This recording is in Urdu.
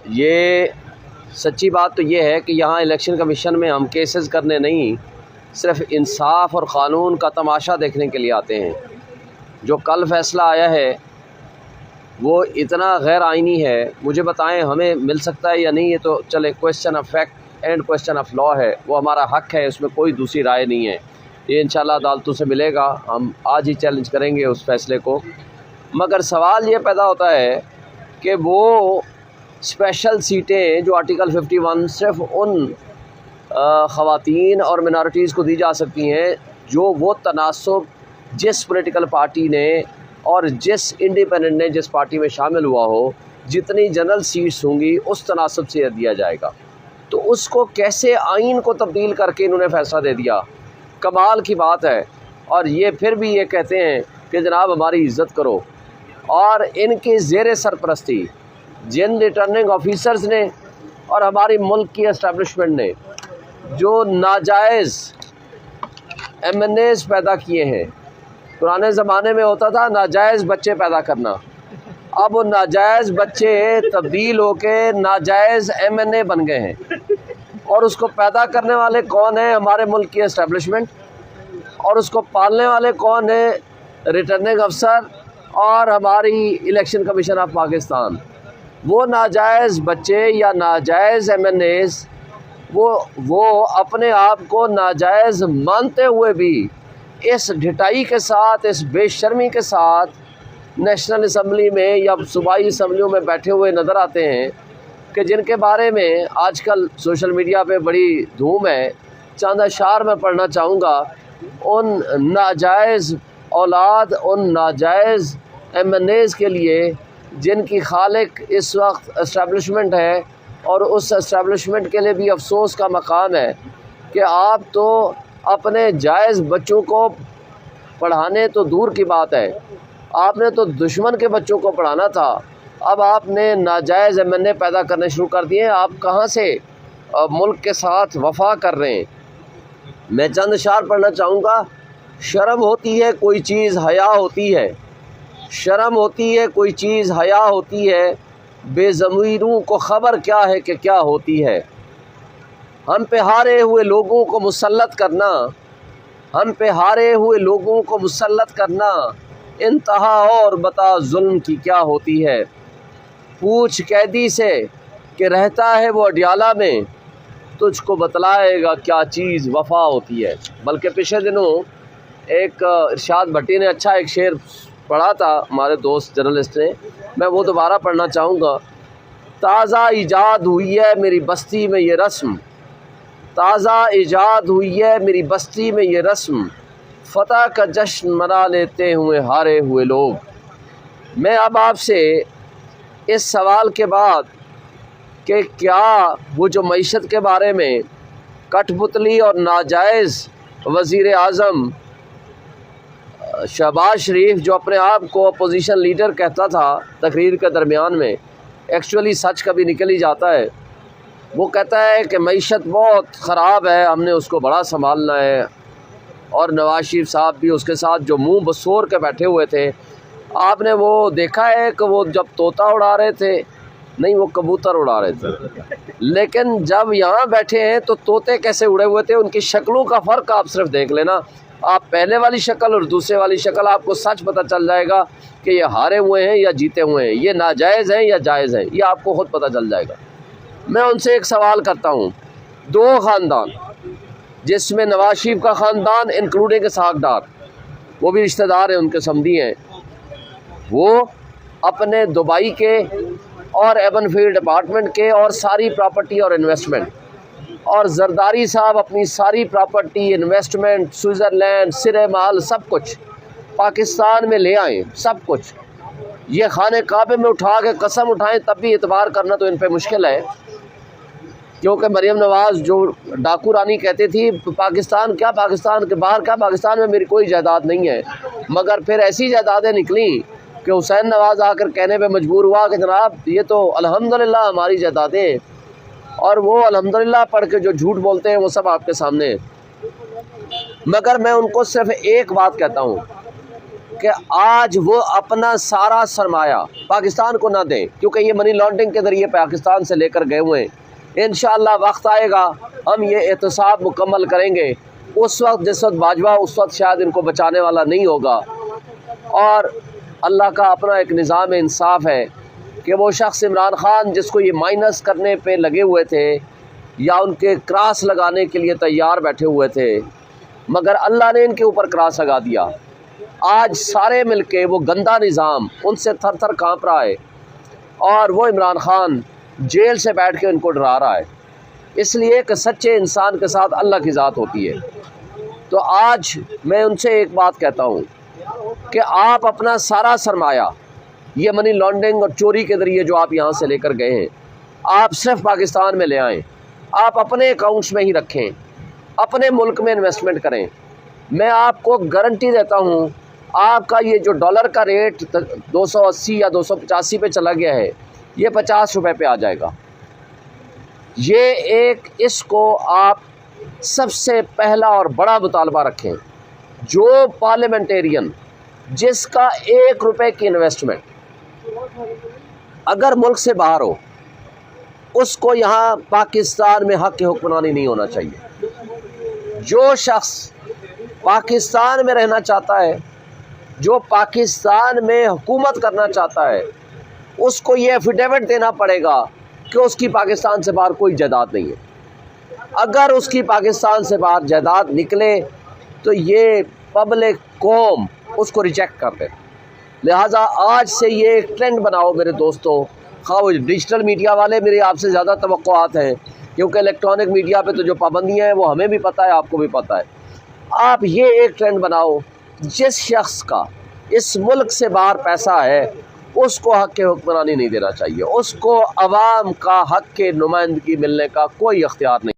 یہ سچی بات تو یہ ہے کہ یہاں الیکشن کمیشن میں ہم کیسز کرنے نہیں، صرف انصاف اور قانون کا تماشا دیکھنے کے لیے آتے ہیں۔ جو کل فیصلہ آیا ہے وہ اتنا غیر آئینی ہے، مجھے بتائیں ہمیں مل سکتا ہے یا نہیں؟ یہ تو چلے question of fact and question of law ہے، وہ ہمارا حق ہے، اس میں کوئی دوسری رائے نہیں ہے۔ یہ انشاءاللہ عدالتوں سے ملے گا، ہم آج ہی چیلنج کریں گے اس فیصلے کو۔ مگر سوال یہ پیدا ہوتا ہے کہ وہ اسپیشل سیٹیں جو آرٹیکل 51 صرف ان خواتین اور منارٹیز کو دی جا سکتی ہیں جو وہ تناسب جس پولیٹیکل پارٹی نے اور جس انڈیپینڈنٹ نے جس پارٹی میں شامل ہوا ہو، جتنی جنرل سیٹس ہوں گی اس تناسب سے دیا جائے گا۔ تو اس کو کیسے آئین کو تبدیل کر کے انہوں نے فیصلہ دے دیا، کمال کی بات ہے۔ اور یہ پھر بھی یہ کہتے ہیں کہ جناب ہماری عزت کرو، اور ان کی زیر سرپرستی جن ریٹرننگ آفیسرز نے اور ہماری ملک کی اسٹیبلشمنٹ نے جو ناجائز ایم این ایز پیدا کیے ہیں۔ پرانے زمانے میں ہوتا تھا ناجائز بچے پیدا کرنا، اب وہ ناجائز بچے تبدیل ہو کے ناجائز ایم این اے بن گئے ہیں، اور اس کو پیدا کرنے والے کون ہیں؟ ہمارے ملک کی اسٹیبلشمنٹ، اور اس کو پالنے والے کون ہیں؟ ریٹرننگ افسر اور ہماری الیکشن کمیشن آف پاکستان۔ وہ ناجائز بچے یا ناجائز ایم این ایز وہ اپنے آپ کو ناجائز مانتے ہوئے بھی اس ڈھٹائی کے ساتھ، اس بے شرمی کے ساتھ نیشنل اسمبلی میں یا صوبائی اسمبلیوں میں بیٹھے ہوئے نظر آتے ہیں، کہ جن کے بارے میں آج کل سوشل میڈیا پہ بڑی دھوم ہے۔ چند اشعار میں پڑھنا چاہوں گا۔ ان ناجائز اولاد، ان ناجائز ایم این ایز کے لیے جن کی خالق اس وقت اسٹیبلشمنٹ ہے، اور اس اسٹیبلشمنٹ کے لیے بھی افسوس کا مقام ہے کہ آپ تو اپنے جائز بچوں کو پڑھانے تو دور کی بات ہے، آپ نے تو دشمن کے بچوں کو پڑھانا تھا، اب آپ نے ناجائز ایم این اے پیدا کرنے شروع کر دیے۔ آپ کہاں سے ملک کے ساتھ وفا کر رہے ہیں؟ میں چند اشعار پڑھنا چاہوں گا۔ شرم ہوتی ہے کوئی چیز حیا ہوتی ہے، شرم ہوتی ہے کوئی چیز حیا ہوتی ہے، بے ضمیروں کو خبر کیا ہے کہ کیا ہوتی ہے۔ ہم پہ ہارے ہوئے لوگوں کو مسلط کرنا، ہم پہ ہارے ہوئے لوگوں کو مسلط کرنا، انتہا اور بتا ظلم کی کیا ہوتی ہے۔ پوچھ قیدی سے کہ رہتا ہے وہ اڈیالہ میں، تجھ کو بتلائے گا کیا چیز وفا ہوتی ہے۔ بلکہ پچھلے دنوں ایک ارشاد بھٹی نے اچھا ایک شعر پڑھا تھا ہمارے دوست جرنلسٹ نے، میں وہ دوبارہ پڑھنا چاہوں گا۔ تازہ ایجاد ہوئی ہے میری بستی میں یہ رسم، تازہ ایجاد ہوئی ہے میری بستی میں یہ رسم، فتح کا جشن منا لیتے ہوئے ہارے ہوئے لوگ۔ میں اب آپ سے اس سوال کے بعد کہ کیا وہ جو معیشت کے بارے میں کٹ پتلی اور ناجائز وزیر اعظم شہباز شریف جو اپنے آپ کو اپوزیشن لیڈر کہتا تھا تقریر کے درمیان میں، ایکچولی سچ کبھی نکل ہی جاتا ہے، وہ کہتا ہے کہ معیشت بہت خراب ہے، ہم نے اس کو بڑا سنبھالنا ہے، اور نواز شریف صاحب بھی اس کے ساتھ جو منہ بسور کے بیٹھے ہوئے تھے۔ آپ نے وہ دیکھا ہے کہ وہ جب طوطا اڑا رہے تھے، نہیں وہ کبوتر اڑا رہے تھے، لیکن جب یہاں بیٹھے ہیں تو طوطے کیسے اڑے ہوئے تھے، ان کی شکلوں کا فرق آپ صرف دیکھ لینا، آپ پہلے والی شکل اور دوسرے والی شکل آپ کو سچ پتہ چل جائے گا کہ یہ ہارے ہوئے ہیں یا جیتے ہوئے ہیں، یہ ناجائز ہیں یا جائز ہیں، یہ آپ کو خود پتہ چل جائے گا۔ میں ان سے ایک سوال کرتا ہوں، دو خاندان جس میں نواز شریف کا خاندان انکلوڈنگ اسحاق ڈار، وہ بھی رشتہ دار ہیں، ان کے سمدھی ہیں، وہ اپنے دبئی کے اور ایون فیلڈ اپارٹمنٹ کے اور ساری پراپرٹی اور انویسٹمنٹ، اور زرداری صاحب اپنی ساری پراپرٹی، انویسٹمنٹ، سوئٹزرلینڈ، سرے مال، سب کچھ پاکستان میں لے آئیں، سب کچھ یہ خانے کعبے میں اٹھا کے قسم اٹھائیں تب بھی اعتبار کرنا تو ان پہ مشکل ہے، کیونکہ مریم نواز جو ڈاکو رانی کہتی تھی پاکستان کیا، پاکستان کے باہر کیا، پاکستان میں میری کوئی جائیداد نہیں ہے، مگر پھر ایسی جائیدادیں نکلیں کہ حسین نواز آ کر کہنے پہ مجبور ہوا کہ جناب یہ تو الحمدللہ ہماری جائیدادیں ہیں، اور وہ الحمدللہ پڑھ کے جو جھوٹ بولتے ہیں وہ سب آپ کے سامنے ہیں۔ مگر میں ان کو صرف ایک بات کہتا ہوں کہ آج وہ اپنا سارا سرمایہ پاکستان کو نہ دیں، کیونکہ یہ منی لانڈرنگ کے ذریعے پاکستان سے لے کر گئے ہوئے ہیں۔ انشاءاللہ وقت آئے گا ہم یہ احتساب مکمل کریں گے، اس وقت جس وقت باجوہ اس وقت شاید ان کو بچانے والا نہیں ہوگا۔ اور اللہ کا اپنا ایک نظام انصاف ہے کہ وہ شخص عمران خان جس کو یہ مائنس کرنے پہ لگے ہوئے تھے یا ان کے کراس لگانے کے لیے تیار بیٹھے ہوئے تھے، مگر اللہ نے ان کے اوپر کراس لگا دیا۔ آج سارے مل کے وہ گندا نظام ان سے تھر تھر کانپ رہا ہے، اور وہ عمران خان جیل سے بیٹھ کے ان کو ڈرا رہا ہے، اس لیے کہ سچے انسان کے ساتھ اللہ کی ذات ہوتی ہے۔ تو آج میں ان سے ایک بات کہتا ہوں کہ آپ اپنا سارا سرمایہ یہ منی لانڈرنگ اور چوری کے ذریعے جو آپ یہاں سے لے کر گئے ہیں، آپ صرف پاکستان میں لے آئیں، آپ اپنے اکاؤنٹس میں ہی رکھیں، اپنے ملک میں انویسٹمنٹ کریں۔ میں آپ کو گارنٹی دیتا ہوں آپ کا یہ جو ڈالر کا ریٹ 280 یا 285 پہ چلا گیا ہے، یہ 50 روپے پہ آ جائے گا۔ اس کو آپ سب سے پہلا اور بڑا مطالبہ رکھیں، جو پارلیمنٹیرین جس کا 1 روپے کی انویسٹمنٹ اگر ملک سے باہر ہو، اس کو یہاں پاکستان میں حق حکمرانی نہیں ہونا چاہیے۔ جو شخص پاکستان میں رہنا چاہتا ہے، جو پاکستان میں حکومت کرنا چاہتا ہے، اس کو یہ ایفیڈیوٹ دینا پڑے گا کہ اس کی پاکستان سے باہر کوئی جائیداد نہیں ہے۔ اگر اس کی پاکستان سے باہر جائیداد نکلے تو یہ پبلک قوم اس کو ریجیکٹ کر دے۔ لہٰذا آج سے یہ ایک ٹرینڈ بناؤ میرے دوستوں، خواہ وہ ڈیجیٹل میڈیا والے میرے آپ سے زیادہ توقعات ہیں، کیونکہ الیکٹرانک میڈیا پہ تو جو پابندیاں ہیں وہ ہمیں بھی پتہ ہے، آپ کو بھی پتہ ہے۔ آپ یہ ایک ٹرینڈ بناؤ، جس شخص کا اس ملک سے باہر پیسہ ہے اس کو حق حکمرانی نہیں دینا چاہیے، اس کو عوام کا حق کے نمائندگی ملنے کا کوئی اختیار نہیں۔